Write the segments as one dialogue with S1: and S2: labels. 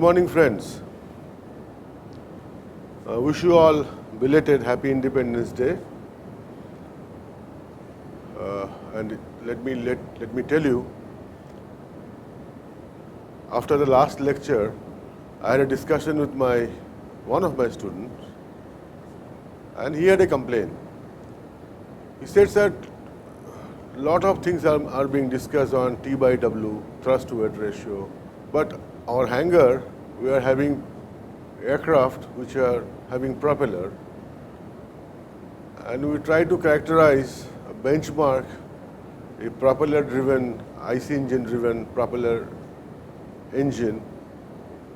S1: morning, friends. Wish you all belated Happy Independence Day. And let me tell you, after the last lecture, I had a discussion with one of my students, and he had a complaint. He said that a lot of things are being discussed on T by W, thrust to weight ratio, but our hangar, we are having aircraft which are having propeller, and we try to characterize a benchmark a propeller driven, IC engine driven propeller engine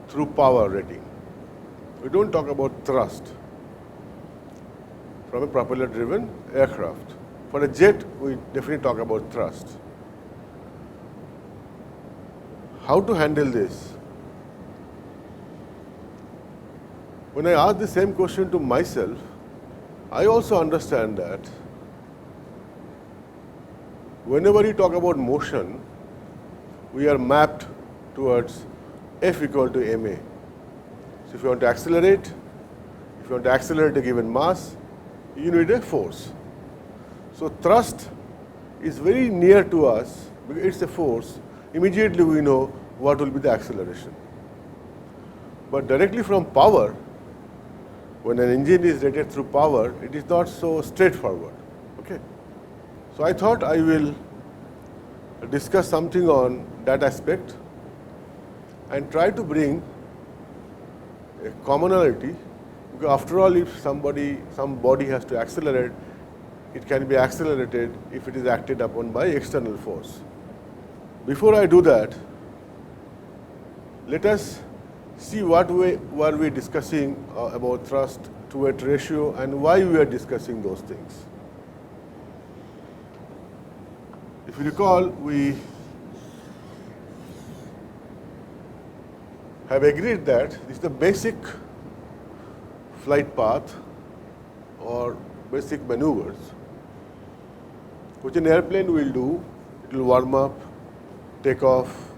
S1: through power rating. We don't talk about thrust from a propeller driven aircraft. For a jet, we definitely talk about thrust. How to handle this? When I ask the same question to myself, I also understand that whenever you talk about motion, we are mapped towards F equal to ma. So if you want to accelerate, a given mass, you need a force. So thrust is very near to us because it's a force. Immediately we know what will be the acceleration. But directly from power, when an engine is rated through power, it is not so straightforward. Okay? So I thought I will discuss something on that aspect and try to bring a commonality, because after all, if some body has to accelerate, it can be accelerated if it is acted upon by external force. Before I do that, let us see what were we discussing about thrust to weight ratio and why we are discussing those things. If you recall, we have agreed that this is the basic flight path or basic maneuvers which an airplane will do. It will warm up, take off,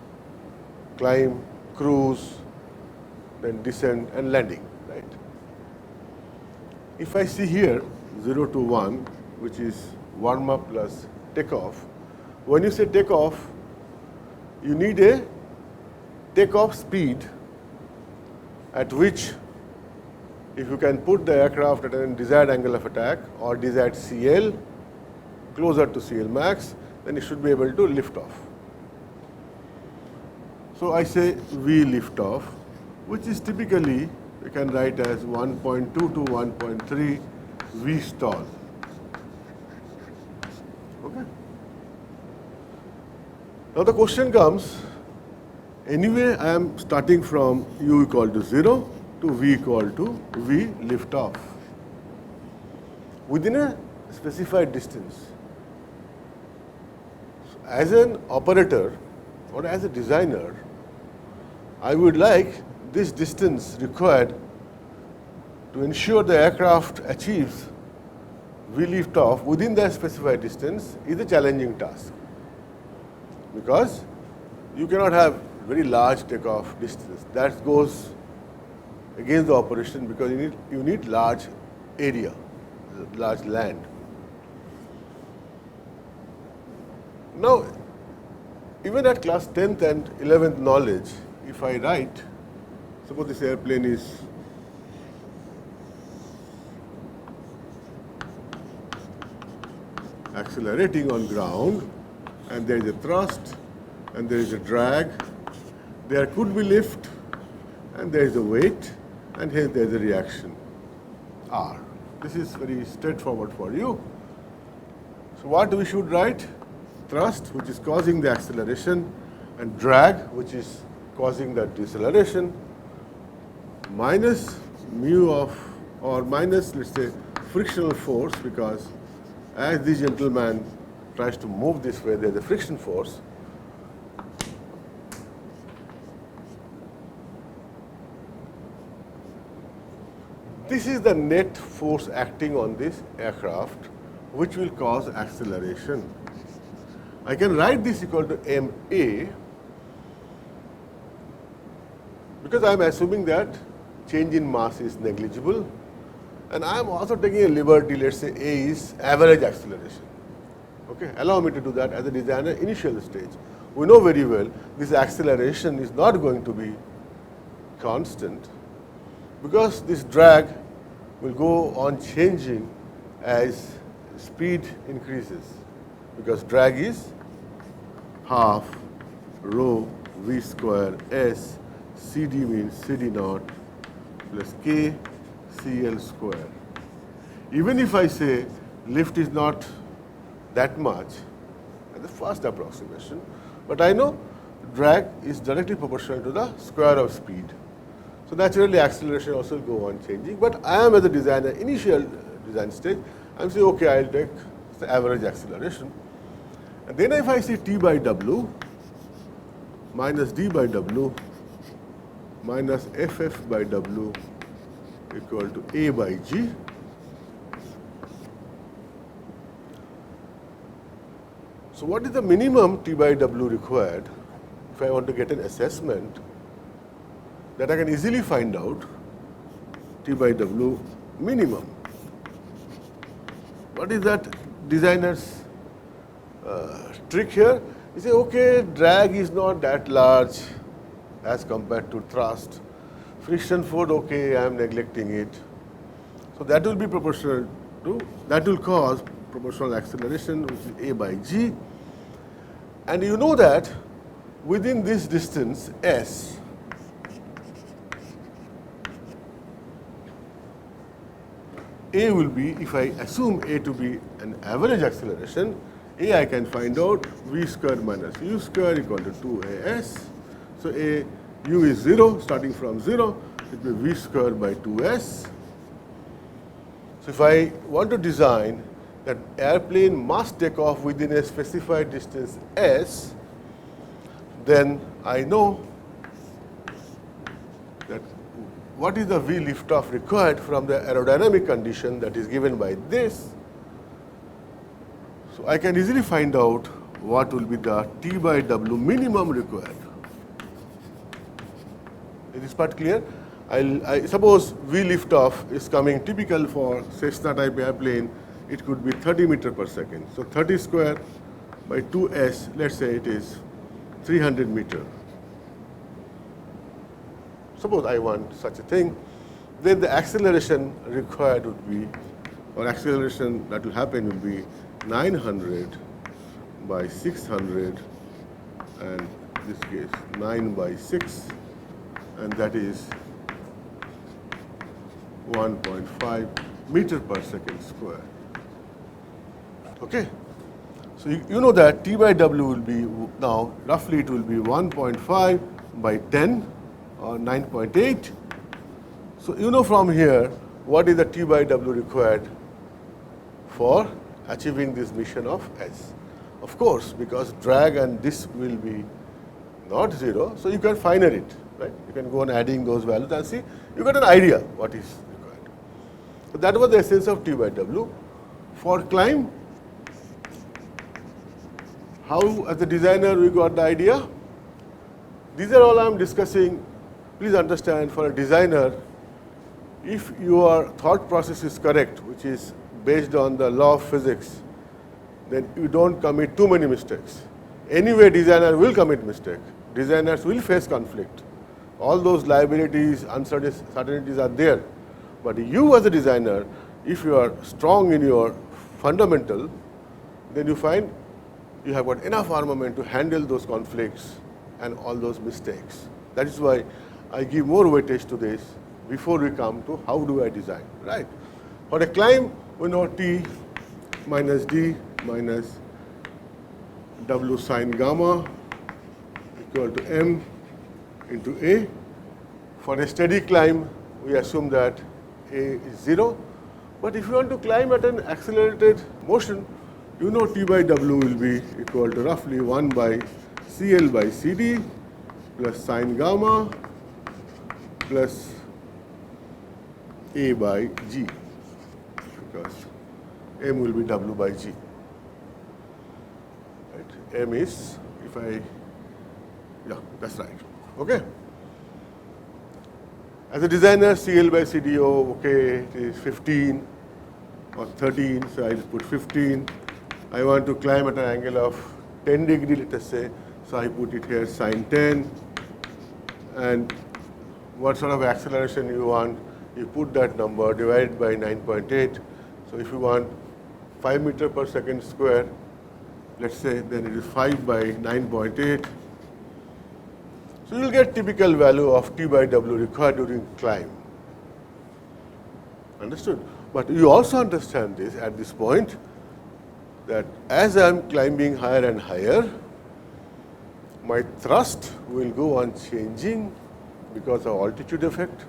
S1: climb, cruise, then descend and landing, right? If I see here 0 to 1, which is warm up plus takeoff, when you say takeoff, you need a takeoff speed at which, if you can put the aircraft at a desired angle of attack or desired CL closer to CL max, then it should be able to lift off. So I say V lift off, which is typically, we can write as 1.2 to 1.3 V stall. Okay. Now the question comes, anyway I am starting from U equal to 0 to V equal to V lift off within a specified distance. So as an operator or as a designer, I would like this distance required to ensure the aircraft achieves V lift off within the specified distance is a challenging task, because you cannot have very large takeoff distance. That goes against the operation, because you need large area, large land. Now, even at class 10th and 11th knowledge, if I write, suppose this airplane is accelerating on ground, and there is a thrust, and there is a drag, there could be lift, and there is a weight, and here there is a reaction, R. This is very straightforward for you. So what we should write? Thrust, which is causing the acceleration, and drag, which is causing the deceleration, minus mu of, or minus, let's say, frictional force, because as this gentleman tries to move this way, there is a friction force. This is the net force acting on this aircraft, which will cause acceleration. I can write this equal to ma, because I am assuming that change in mass is negligible, and I am also taking a liberty, let us say A is average acceleration. Okay, allow me to do that as a designer initial stage. We know very well this acceleration is not going to be constant, because this drag will go on changing as speed increases, because drag is half rho v square s, CD means CD naught plus k CL square. Even if I say lift is not that much as the first approximation, but I know drag is directly proportional to the square of speed. So naturally acceleration also will go on changing, but I am as a designer, initial design stage, I am saying okay, I will take the average acceleration. And then if I see T by W minus D by W minus FF by W equal to A by G. So what is the minimum T by W required if I want to get an assessment that I can easily find out T by W minimum? What is that designer's trick here? You say, okay, drag is not that large as compared to thrust. Friction force, okay, I am neglecting it. So that will be proportional to, that will cause proportional acceleration, which is A by G. And you know that within this distance, S, A will be, if I assume A to be an average acceleration, A I can find out V square minus U square equal to 2AS. So A, U is 0, starting from 0, it will be V square by 2S. So if I want to design that airplane must take off within a specified distance S, then I know that what is the V liftoff required from the aerodynamic condition that is given by this. So I can easily find out what will be the T by W minimum required. Is this part clear? I suppose V liftoff is coming typical for Cessna type airplane. It could be 30 meter per second. So 30 square by 2S, let's say it is 300 meter. Suppose I want such a thing, then the acceleration required would be, or acceleration that will happen will be 900 by 600, and in this case 9 by 6, and that is 1.5 meter per second square. Okay, so you know that T by W will be, now roughly it will be 1.5 by 10 or 9.8. So you know from here what is the T by W required for achieving this mission of S. Of course, because drag and this will be not 0, so you can finer it, right? You can go on adding those values and see, you got an idea what is required. So that was the essence of T by W. For climb, how as a designer we got the idea? These are all I am discussing. Please understand, for a designer, if your thought process is correct, which is based on the law of physics, then you don't commit too many mistakes. Anyway, designer will commit mistake. Designers will face conflict. All those liabilities, uncertainties are there. But you as a designer, if you are strong in your fundamental, then you find you have got enough armament to handle those conflicts and all those mistakes. That is why I give more weightage to this before we come to how do I design, right? For a climb, we know T minus D minus W sine gamma equal to M into A. For a steady climb, we assume that A is 0. But if you want to climb at an accelerated motion, you know T by W will be equal to roughly 1 by CL by CD plus sine gamma plus A by G, because M will be W by G. Right? M is, if I, yeah, that's right. Okay. As a designer, CL by CDO, okay, it is 15 or 13, so I'll put 15. I want to climb at an angle of 10 degree, let us say, so I put it here sine 10. And what sort of acceleration you want, you put that number divided by 9.8. So if you want 5 meter per second square, let's say, then it is 5 by 9.8. So you will get typical value of T by W required during climb. Understood? But you also understand this at this point, that as I am climbing higher and higher, my thrust will go on changing because of altitude effect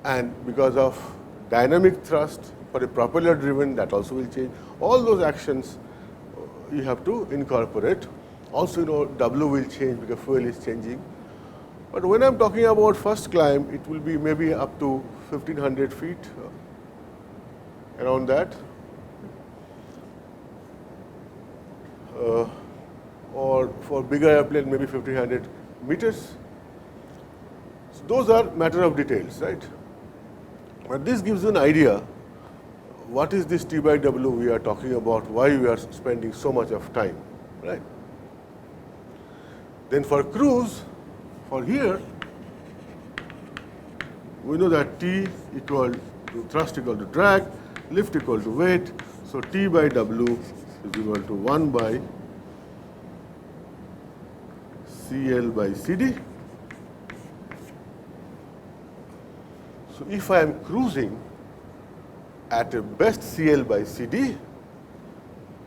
S1: and because of dynamic thrust for a propeller driven, that also will change. All those actions you have to incorporate. Also, W will change because fuel is changing. But when I'm talking about first climb, it will be maybe up to 1500 feet, around that. Or for bigger airplane, maybe 1500 meters. So those are matter of details, right? But this gives you an idea what is this T by W we are talking about, why we are spending so much of time, right? Then for cruise, for here, we know that T equal to thrust equal to drag, lift equal to weight. So T by W is equal to 1 by CL by CD. So if I am cruising at a best CL by CD,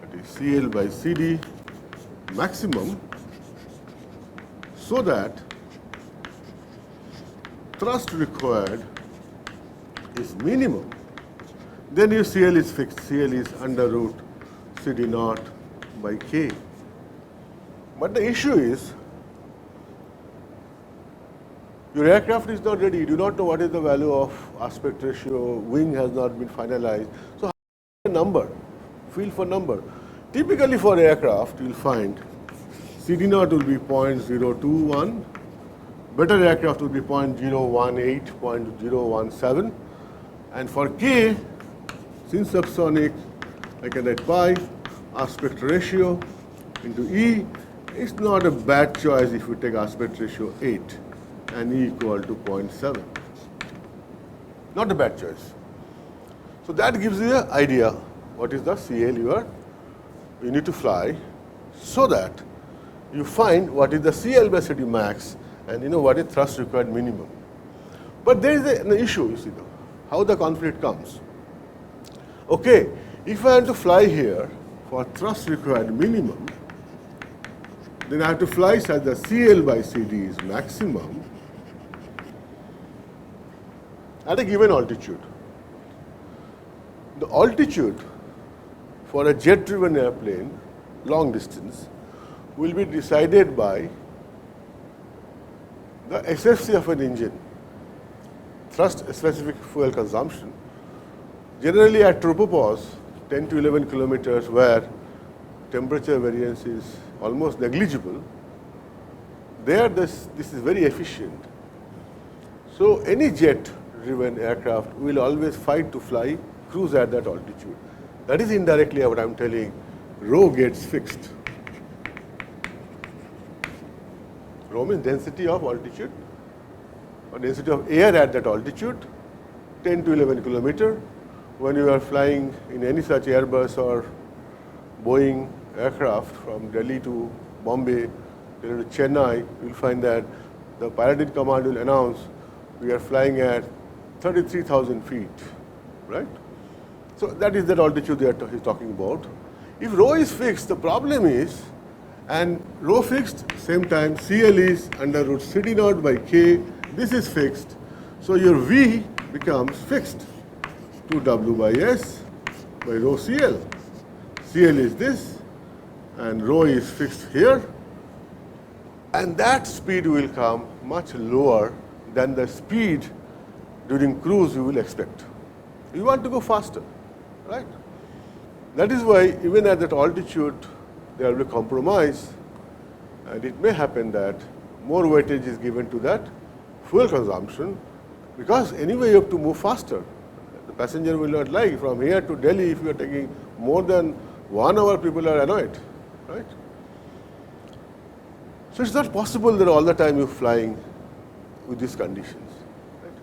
S1: that is CL by CD maximum, so that thrust required is minimum, then your CL is fixed. CL is under root CD naught by K. But the issue is, your aircraft is not ready. You do not know what is the value of aspect ratio. Wing has not been finalized. So, how a number? Feel for number. Typically, for aircraft, you will find CD naught will be 0.021. Better aircraft will be 0.018, 0.017. And for K, since subsonic, I can write pi aspect ratio into E. It's not a bad choice if you take aspect ratio 8. And E equal to 0.7. Not a bad choice. So that gives you an idea what is the CL you need to fly, so that you find what is the CL by CD max and what is thrust required minimum. But there is an issue, you see, how the conflict comes. Okay, if I have to fly here for thrust required minimum, then I have to fly such that CL by CD is maximum at a given altitude. The altitude for a jet-driven airplane, long distance, will be decided by the SFC of an engine, thrust-specific fuel consumption. Generally at tropopause, 10 to 11 kilometers, where temperature variance is almost negligible, there this is very efficient. So any jet-driven aircraft will always fight to fly, cruise at that altitude. That is indirectly what I am telling, rho gets fixed. Rho means density of altitude, or density of air at that altitude, 10 to 11 kilometer. When you are flying in any such Airbus or Boeing aircraft from Delhi to Bombay, Delhi to Chennai, you will find that the pilot in command will announce we are flying at 33,000 feet, right? So that is that altitude that he's talking about. If rho is fixed, the problem is, and rho fixed, same time CL is under root CD naught by K, this is fixed. So your V becomes fixed, 2W by S by rho CL. CL is this, and rho is fixed here. And that speed will come much lower than the speed during cruise you will expect. You want to go faster, right? That is why even at that altitude, there will be compromise, and it may happen that more weightage is given to that fuel consumption because anyway you have to move faster. The passenger will not like. From here to Delhi, if you are taking more than 1 hour, people are annoyed, right? So it's not possible that all the time you're flying with these conditions. Right?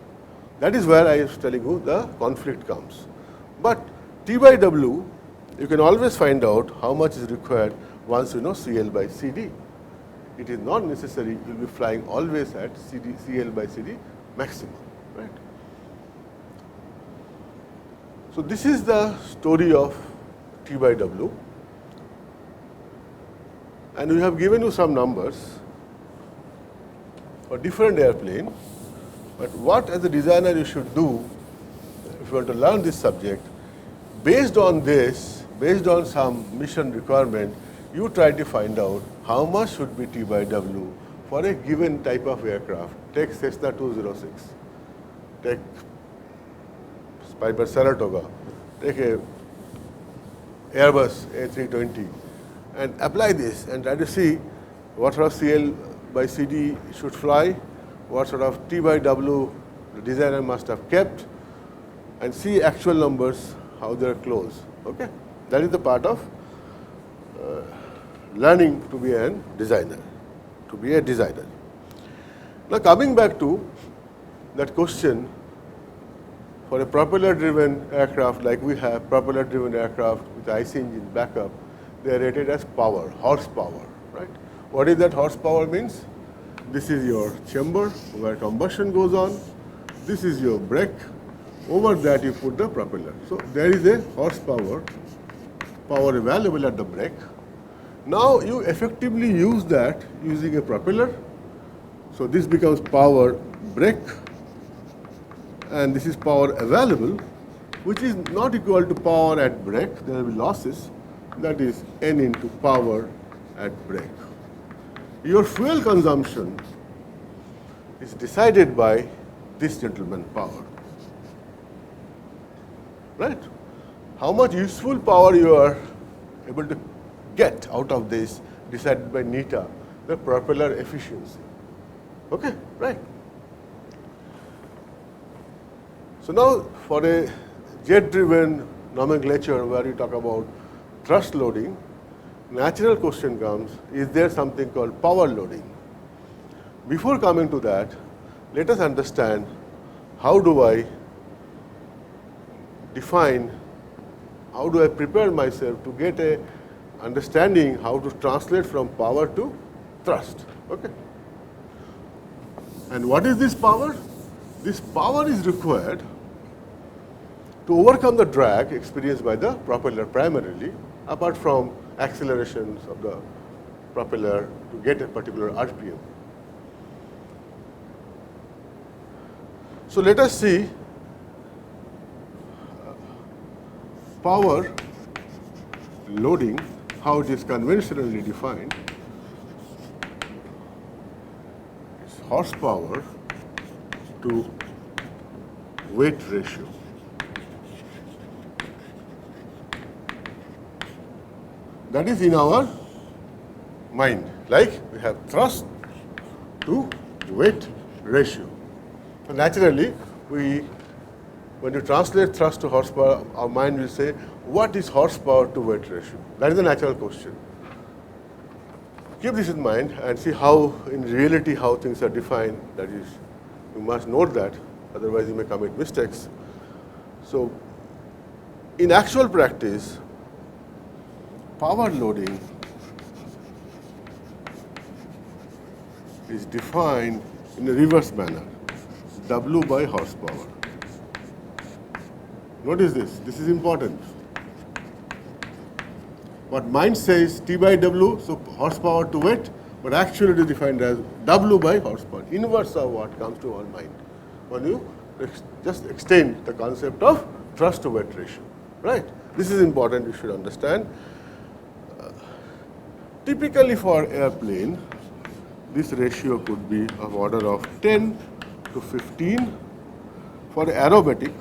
S1: That is where I was telling you the conflict comes. But T by W, you can always find out how much is required once you know CL by CD. It is not necessary you will be flying always at CL by CD maximum. Right? So this is the story of T by W. And we have given you some numbers for different airplane. But what as a designer you should do if you want to learn this subject, based on this, based on some mission requirement, you try to find out how much should be T by W for a given type of aircraft. Take Cessna 206, take Piper Saratoga, take a Airbus A320, and apply this and try to see what sort of CL by CD should fly, what sort of T by W the designer must have kept, and see actual numbers, how they are close. Okay? That is the part of learning to be a designer, Now coming back to that question, for a propeller-driven aircraft like we have, propeller-driven aircraft with IC engine backup, they are rated as power, horsepower, right? What is that horsepower means? This is your chamber where combustion goes on. This is your brake. Over that you put the propeller. So there is a horsepower, power available at the brake. Now you effectively use that using a propeller. So this becomes power brake, and this is power available, which is not equal to power at brake. There will be losses. That is N into power at brake. Your fuel consumption is decided by this gentleman power. Right? How much useful power you are able to get out of this decided by NETA, the propeller efficiency. Okay, right. So now for a jet-driven nomenclature where you talk about thrust loading, natural question comes, is there something called power loading? Before coming to that, let us understand how do I define, how do I prepare myself to get a understanding how to translate from power to thrust. Okay. And what is this power? This power is required to overcome the drag experienced by the propeller primarily, apart from accelerations of the propeller to get a particular RPM. So let us see power loading, how it is conventionally defined. It's horsepower to weight ratio. That is in our mind, like we have thrust to weight ratio. So naturally, when you translate thrust to horsepower, our mind will say, what is horsepower to weight ratio? That is the natural question. Keep this in mind and see how, in reality, how things are defined. That is, you must note that, otherwise you may commit mistakes. So, in actual practice, power loading is defined in a reverse manner, W by horsepower. Notice this, this is important. What mind says T by W, so horsepower to weight, but actually it is defined as W by horsepower, inverse of what comes to our mind when you just extend the concept of thrust to weight ratio, right? This is important, you should understand. Typically for airplane, this ratio could be of order of 10 to 15. For aerobatic,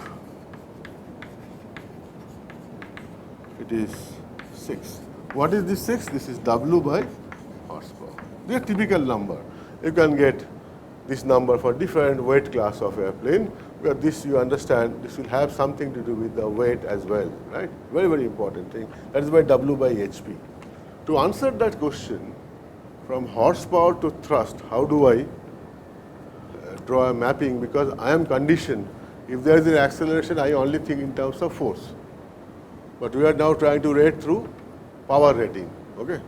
S1: it is 6. What is this 6? This is W by horsepower. This is a typical number. You can get this number for different weight class of airplane, because this, you understand, this will have something to do with the weight as well, right? Very, very important thing. That is why W by HP. To answer that question, from horsepower to thrust, how do I draw a mapping? Because I am conditioned, if there is an acceleration, I only think in terms of force. But we are now trying to rate through power rating. Okay?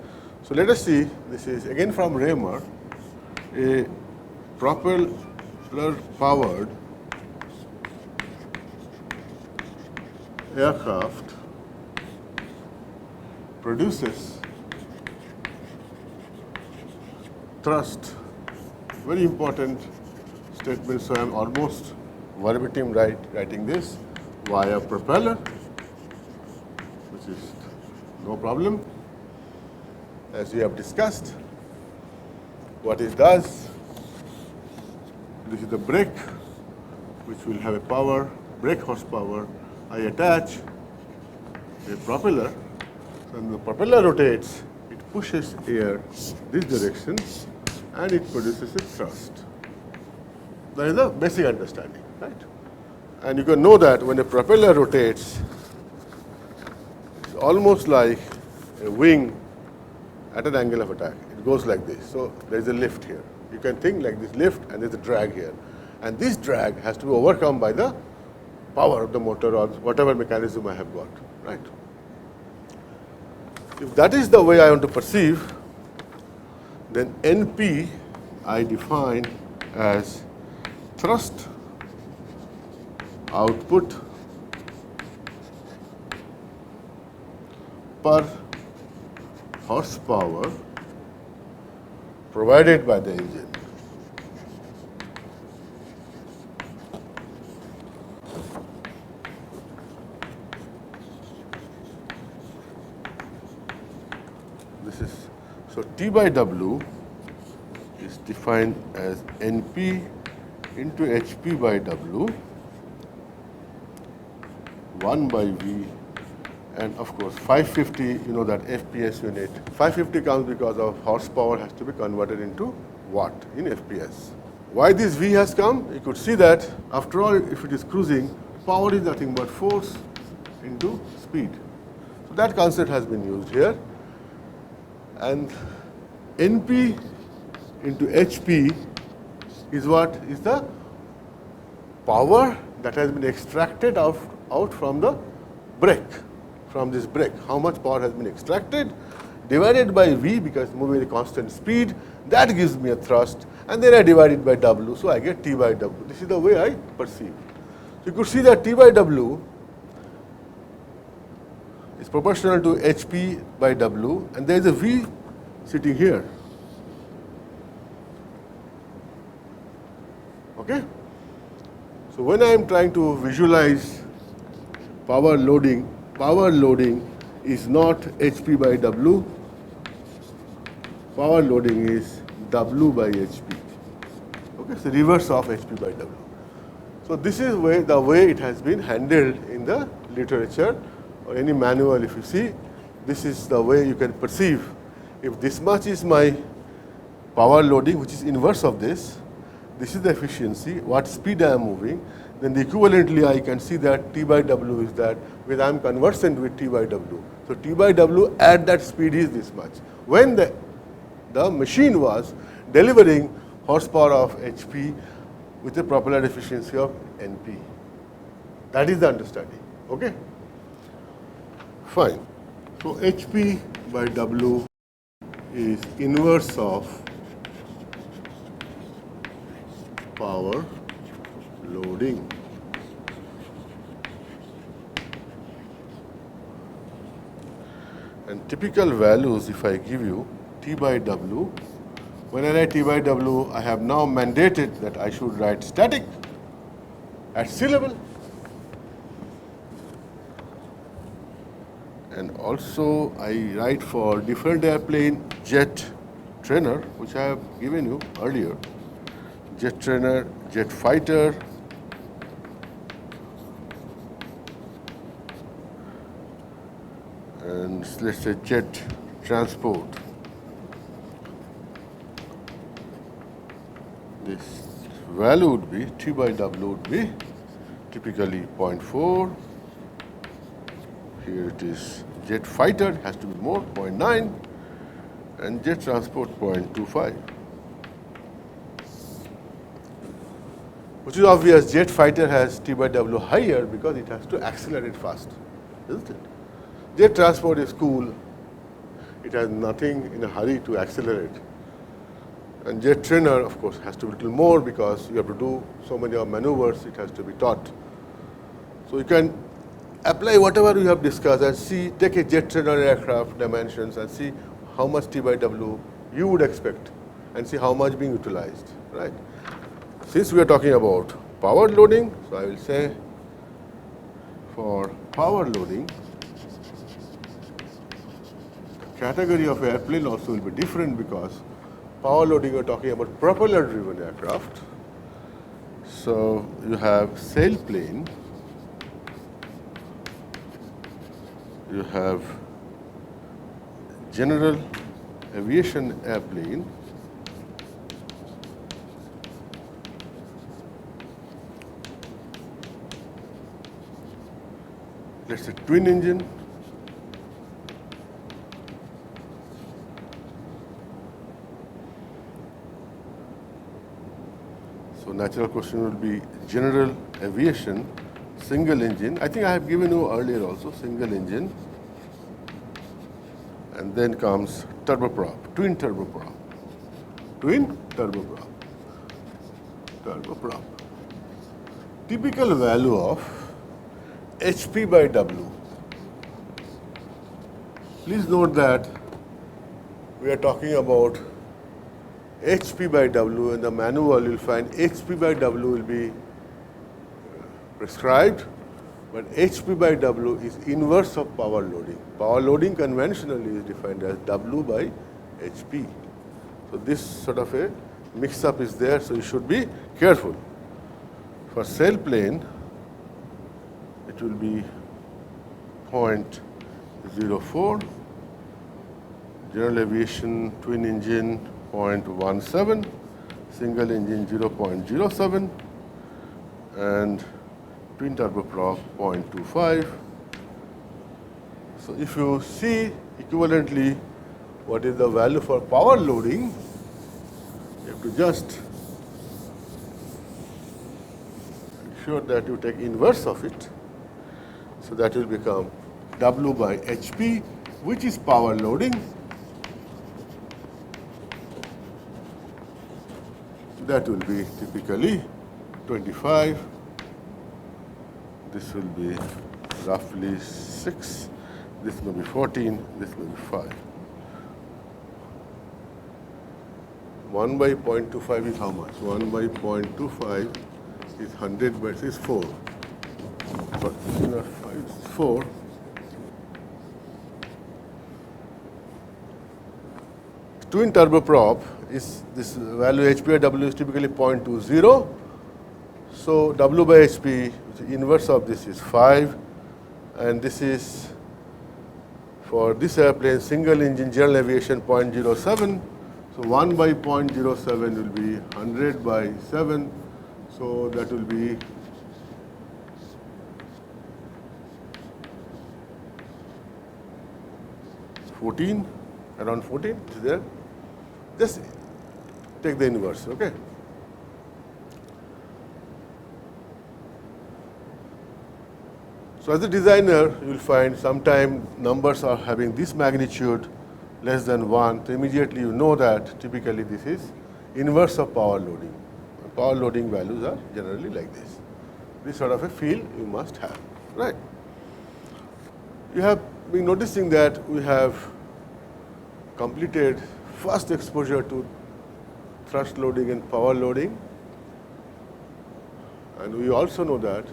S1: So let us see, this is again from Raymer, a propeller powered aircraft produces thrust. Very important statement, so I am almost verbatim writing this via propeller, which is no problem. As we have discussed, what it does, this is the brake, which will have a power, brake horsepower. I attach a propeller, so when the propeller rotates, it pushes air this direction and it produces a thrust. That is the basic understanding, right? And you can know that when a propeller rotates, it's almost like a wing at an angle of attack. It goes like this. So there is a lift here. You can think like this lift and there's a drag here. And this drag has to be overcome by the power of the motor or whatever mechanism I have got, right? If that is the way I want to perceive, then NP I define as thrust output per horsepower provided by the engine. This is, so T by W is defined as NP into HP by W, 1 by V, and of course 550, you know that FPS unit. 550 comes because of horsepower has to be converted into watt in FPS. Why this V has come? You could see that after all, if it is cruising, power is nothing but force into speed. So that concept has been used here. And NP into HP is what? Is the power that has been extracted out from the brake, from this brake. How much power has been extracted divided by V, because moving at a constant speed, that gives me a thrust, and then I divide it by W, so I get T by W. This is the way I perceive. So you could see that T by W is proportional to HP by W, and there is a V sitting here. Okay? So when I am trying to visualize power loading is not HP by W. Power loading is W by HP. Okay, so reverse of HP by W. So this is the way it has been handled in the literature or any manual. If you see, this is the way you can perceive. If this much is my power loading, which is inverse of this is the efficiency, what speed I am moving, then the equivalently I can see that T by W is that, because I am conversant with T by W. So T by W at that speed is this much. When the machine was delivering horsepower of HP with a propeller efficiency of NP. That is the understanding. Okay? Fine. So HP by W is inverse of power loading. And typical values, if I give you T by W, when I write T by W, I have now mandated that I should write static at sea level. And also I write for different airplane jet trainer, which I have given you earlier. Jet trainer, jet fighter, and let's say jet transport. This value would be, T by W would be typically 0.4. Here it is jet fighter, has to be more, 0.9, and jet transport 0.25. Which is obvious, jet fighter has T by W higher because it has to accelerate fast, isn't it? Jet transport is cool. It has nothing in a hurry to accelerate. And jet trainer, of course, has to be a little more because you have to do so many maneuvers, it has to be taught. So you can apply whatever you have discussed and see, take a jet trainer aircraft dimensions and see how much T by W you would expect and see how much being utilized, right? Since we are talking about power loading, so I will say for power loading, the category of airplane also will be different because power loading we are talking about propeller driven aircraft. So you have sailplane, you have general aviation airplane, let's say twin engine, so natural question will be general aviation, single engine. I think I have given you earlier also, single engine, and then comes turboprop, twin turboprop, twin turboprop, turboprop. Typical value of HP by W. Please note that we are talking about HP by W. In the manual, you will find HP by W will be prescribed, but HP by W is inverse of power loading. Power loading conventionally is defined as W by HP. So this sort of a mix-up is there, so you should be careful. For sailplane, it will be 0.04, general aviation twin engine 0.17, single engine 0.07, and twin turboprop 0.25. So if you see equivalently what is the value for power loading, you have to just ensure that you take inverse of it. So that will become W by HP, which is power loading. That will be typically 25. This will be roughly 6. This may be 14. This may be 5. 1 by 0.25 is how much? 1 by 0.25 is 100 by 6, 4. But 4. Twin turboprop is this value HP by W is typically 0.20. So W by HP, the inverse of this is 5, and this is for this airplane single engine general aviation 0.07. So 1 by 0.07 will be 100 by 7. So that will be 14, around 14 is there. Just take the inverse, okay? So as a designer, you will find sometime numbers are having this magnitude less than 1. So immediately you know that typically this is inverse of power loading. Power loading values are generally like this. This sort of a feel you must have, right? You have been noticing that we have completed first exposure to thrust loading and power loading. And we also know that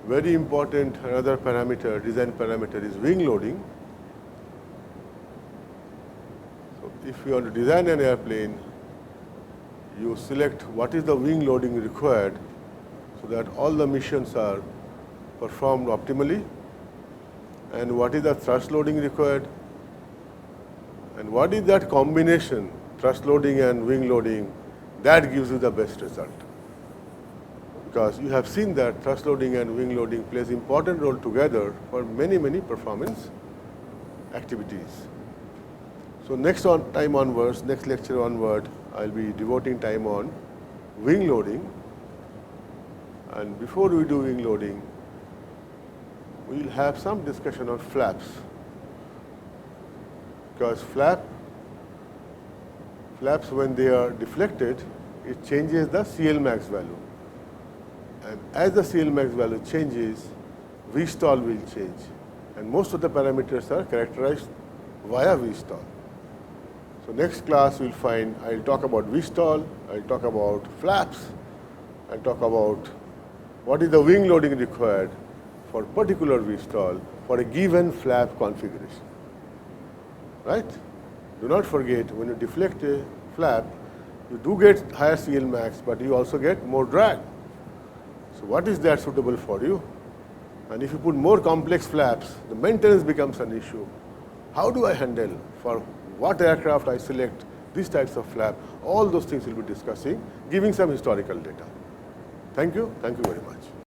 S1: very important another parameter, design parameter, is wing loading. So if you want to design an airplane, you select what is the wing loading required so that all the missions are performed optimally, and what is the thrust loading required, and what is that combination, thrust loading and wing loading, that gives you the best result. because you have seen that thrust loading and wing loading plays important role together for many performance activities. So next time onwards, next lecture onward, I'll be devoting time on wing loading. And before we do wing loading, we'll have some discussion on flaps, because flaps when they are deflected, it changes the CLmax value, and as the CLmax value changes, Vstall will change, and most of the parameters are characterized via Vstall. So next class we'll find, I'll talk about Vstall, I'll talk about flaps, I'll talk about what is the wing loading required for particular Vstall for a given flap configuration. Right? Do not forget, when you deflect a flap, you do get higher CLmax, but you also get more drag. So what is that suitable for you? And if you put more complex flaps, the maintenance becomes an issue. How do I handle, for what aircraft I select these types of flap? All those things we'll be discussing, giving some historical data. Thank you very much.